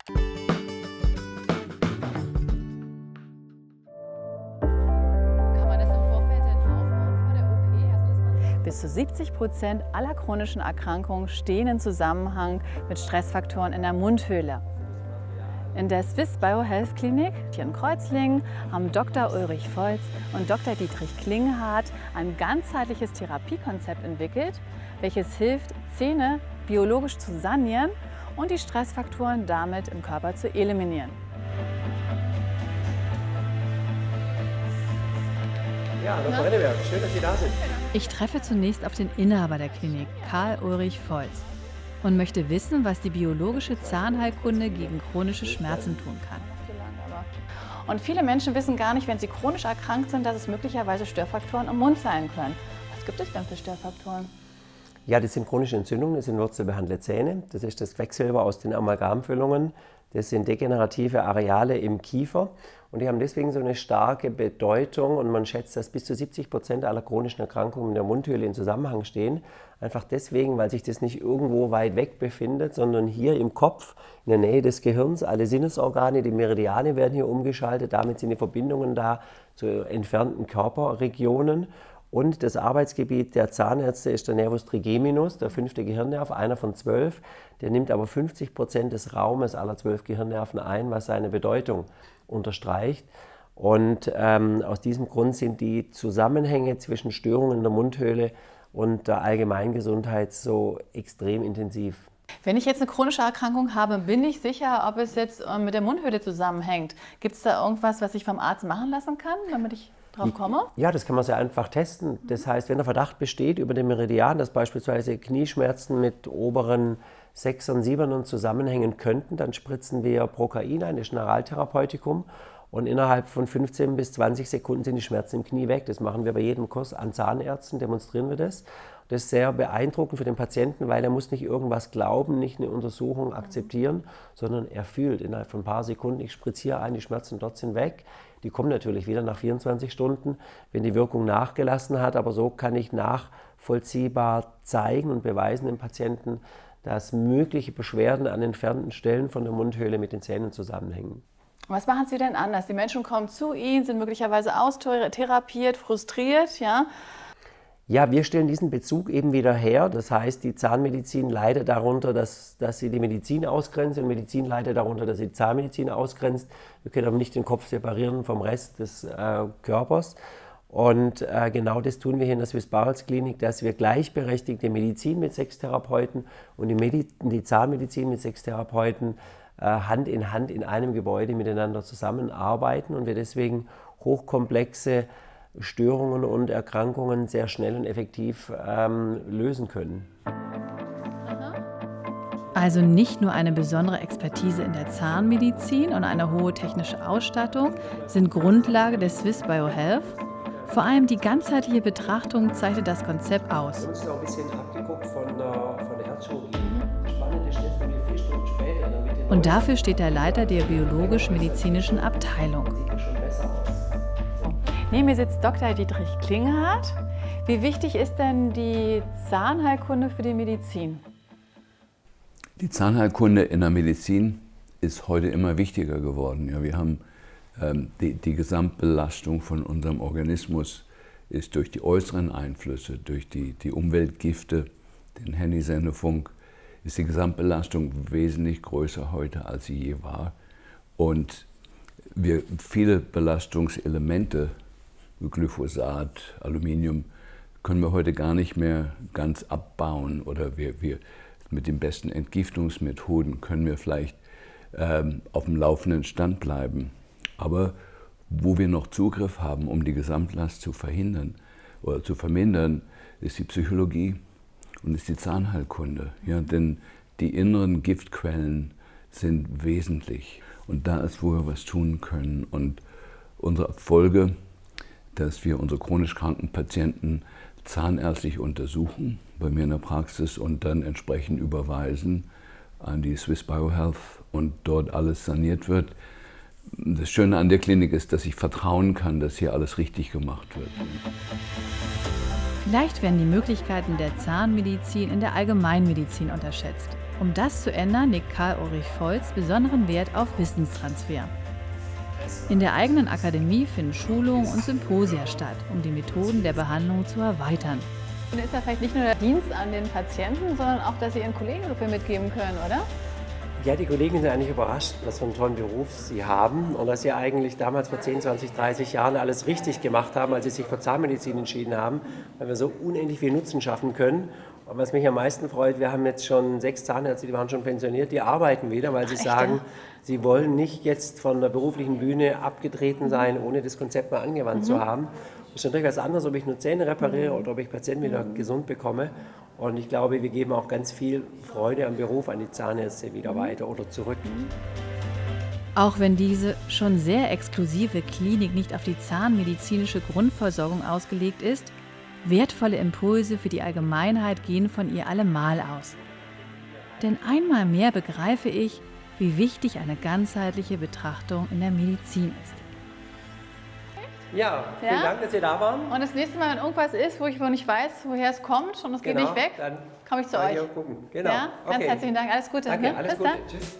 Kann man das im Vorfeld denn aufbauen vor der OP? Also, dass man Bis zu 70% aller chronischen Erkrankungen stehen im Zusammenhang mit Stressfaktoren in der Mundhöhle. In der Swiss Biohealth Klinik hier in Kreuzlingen haben Dr. Ulrich Volz und Dr. Dietrich Klinghardt ein ganzheitliches Therapiekonzept entwickelt, welches hilft, Zähne biologisch zu sanieren und die Stressfaktoren damit im Körper zu eliminieren. Ja, Dr. Renneberg, schön, dass Sie da sind. Ich treffe zunächst auf den Inhaber der Klinik, Karl Ulrich Volz, und möchte wissen, was die biologische Zahnheilkunde gegen chronische Schmerzen tun kann. Und viele Menschen wissen gar nicht, wenn sie chronisch erkrankt sind, dass es möglicherweise Störfaktoren im Mund sein können. Was gibt es denn für Störfaktoren? Ja, das sind chronische Entzündungen, das sind wurzelbehandelte Zähne, das ist das Quecksilber aus den Amalgamfüllungen, das sind degenerative Areale im Kiefer und die haben deswegen so eine starke Bedeutung und man schätzt, dass bis zu 70% aller chronischen Erkrankungen in der Mundhöhle in Zusammenhang stehen. Einfach deswegen, weil sich das nicht irgendwo weit weg befindet, sondern hier im Kopf, in der Nähe des Gehirns. Alle Sinnesorgane, die Meridiane werden hier umgeschaltet, damit sind die Verbindungen da zu entfernten Körperregionen. Und das Arbeitsgebiet der Zahnärzte ist der Nervus trigeminus, der 5. Gehirnnerv, einer von 12. Der nimmt aber 50% des Raumes aller 12 Gehirnnerven ein, was seine Bedeutung unterstreicht. Und aus diesem Grund sind die Zusammenhänge zwischen Störungen in der Mundhöhle und der Allgemeingesundheit so extrem intensiv. Wenn ich jetzt eine chronische Erkrankung habe, bin ich sicher, ob es jetzt mit der Mundhöhle zusammenhängt. Gibt es da irgendwas, was ich vom Arzt machen lassen kann, damit ich drauf komme? Ja, das kann man sehr einfach testen. Das heißt, wenn der Verdacht besteht über den Meridian, dass beispielsweise Knieschmerzen mit oberen 6ern, 7ern zusammenhängen könnten, dann spritzen wir Procain ein, das Generaltherapeutikum. Und innerhalb von 15 bis 20 Sekunden sind die Schmerzen im Knie weg. Das machen wir bei jedem Kurs an Zahnärzten, demonstrieren wir das. Das ist sehr beeindruckend für den Patienten, weil er muss nicht irgendwas glauben, nicht eine Untersuchung akzeptieren, sondern er fühlt innerhalb von ein paar Sekunden, ich spritze hier ein, die Schmerzen dort sind weg. Die kommen natürlich wieder nach 24 Stunden, wenn die Wirkung nachgelassen hat, aber so kann ich nachvollziehbar zeigen und beweisen dem Patienten, dass mögliche Beschwerden an entfernten Stellen von der Mundhöhle mit den Zähnen zusammenhängen. Was machen Sie denn anders? Die Menschen kommen zu Ihnen, sind möglicherweise austherapiert, frustriert, ja? Ja, wir stellen diesen Bezug eben wieder her. Das heißt, die Zahnmedizin leidet darunter, dass sie die Medizin ausgrenzt und Medizin leidet darunter, dass sie die Zahnmedizin ausgrenzt. Wir können aber nicht den Kopf separieren vom Rest des Körpers. Und genau das tun wir hier in der Swiss Biohealth Klinik, dass wir gleichberechtigte Medizin mit 6 Therapeuten und die Zahnmedizin mit 6 Therapeuten Hand in Hand in einem Gebäude miteinander zusammenarbeiten und wir deswegen hochkomplexe Störungen und Erkrankungen sehr schnell und effektiv lösen können. Also nicht nur eine besondere Expertise in der Zahnmedizin und eine hohe technische Ausstattung sind Grundlage der Swiss Biohealth. Vor allem die ganzheitliche Betrachtung zeichnet das Konzept aus. Das ist auch ein bisschen abgeguckt von der Herzchirurgie. Spannend ist das, wenn wir 4 Stunden später in der Mitte Und dafür steht der Leiter der biologisch-medizinischen Abteilung. sieht es schon besser aus. Neben mir sitzt Dr. Dietrich Klinghardt. Wie wichtig ist denn die Zahnheilkunde für die Medizin? Die Zahnheilkunde in der Medizin ist heute immer wichtiger geworden. Ja, wir haben die Gesamtbelastung von unserem Organismus ist durch die äußeren Einflüsse, durch die Umweltgifte, den Handysendefunk, ist die Gesamtbelastung wesentlich größer heute, als sie je war. Und viele Belastungselemente, wie Glyphosat, Aluminium, können wir heute gar nicht mehr ganz abbauen. Oder wir mit den besten Entgiftungsmethoden können wir vielleicht auf dem laufenden Stand bleiben. Aber wo wir noch Zugriff haben, um die Gesamtlast zu verhindern oder zu vermindern, ist die Psychologie und ist die Zahnheilkunde. Ja, denn die inneren Giftquellen sind wesentlich. Und da ist, wo wir was tun können. Und unsere Erfolge, dass wir unsere chronisch kranken Patienten zahnärztlich untersuchen, bei mir in der Praxis und dann entsprechend überweisen an die Swiss Biohealth und dort alles saniert wird. Das Schöne an der Klinik ist, dass ich vertrauen kann, dass hier alles richtig gemacht wird. Vielleicht werden die Möglichkeiten der Zahnmedizin in der Allgemeinmedizin unterschätzt. Um das zu ändern, legt Karl-Ulrich Volz besonderen Wert auf Wissenstransfer. In der eigenen Akademie finden Schulungen und Symposia statt, um die Methoden der Behandlung zu erweitern. Und ist ja vielleicht nicht nur der Dienst an den Patienten, sondern auch, dass Sie Ihren Kollegen so viel mitgeben können, oder? Ja, die Kollegen sind eigentlich überrascht, was für einen tollen Beruf sie haben und dass sie eigentlich damals vor 10, 20, 30 Jahren alles richtig gemacht haben, als sie sich für Zahnmedizin entschieden haben, weil wir so unendlich viel Nutzen schaffen können. Und was mich am meisten freut, wir haben jetzt schon 6 Zahnärzte, die waren schon pensioniert, die arbeiten wieder, weil sie sagen, sie wollen nicht jetzt von der beruflichen Bühne abgetreten sein, ohne das Konzept mal angewandt zu haben. Das ist natürlich was anderes, ob ich nur Zähne repariere oder ob ich Patienten wieder gesund bekomme. Und ich glaube, wir geben auch ganz viel Freude am Beruf an die Zahnärzte wieder weiter oder zurück. Auch wenn diese schon sehr exklusive Klinik nicht auf die zahnmedizinische Grundversorgung ausgelegt ist, wertvolle Impulse für die Allgemeinheit gehen von ihr allemal aus. Denn einmal mehr begreife ich, wie wichtig eine ganzheitliche Betrachtung in der Medizin ist. Ja, vielen Dank, dass Sie da waren. Und das nächste Mal, wenn irgendwas ist, wo ich nicht weiß, woher es kommt und es geht nicht weg, dann komme ich zu euch. Gucken. Genau. Ja? Ganz herzlichen Dank, alles Gute. Danke, Ne? alles Bis Gute. dann. Tschüss.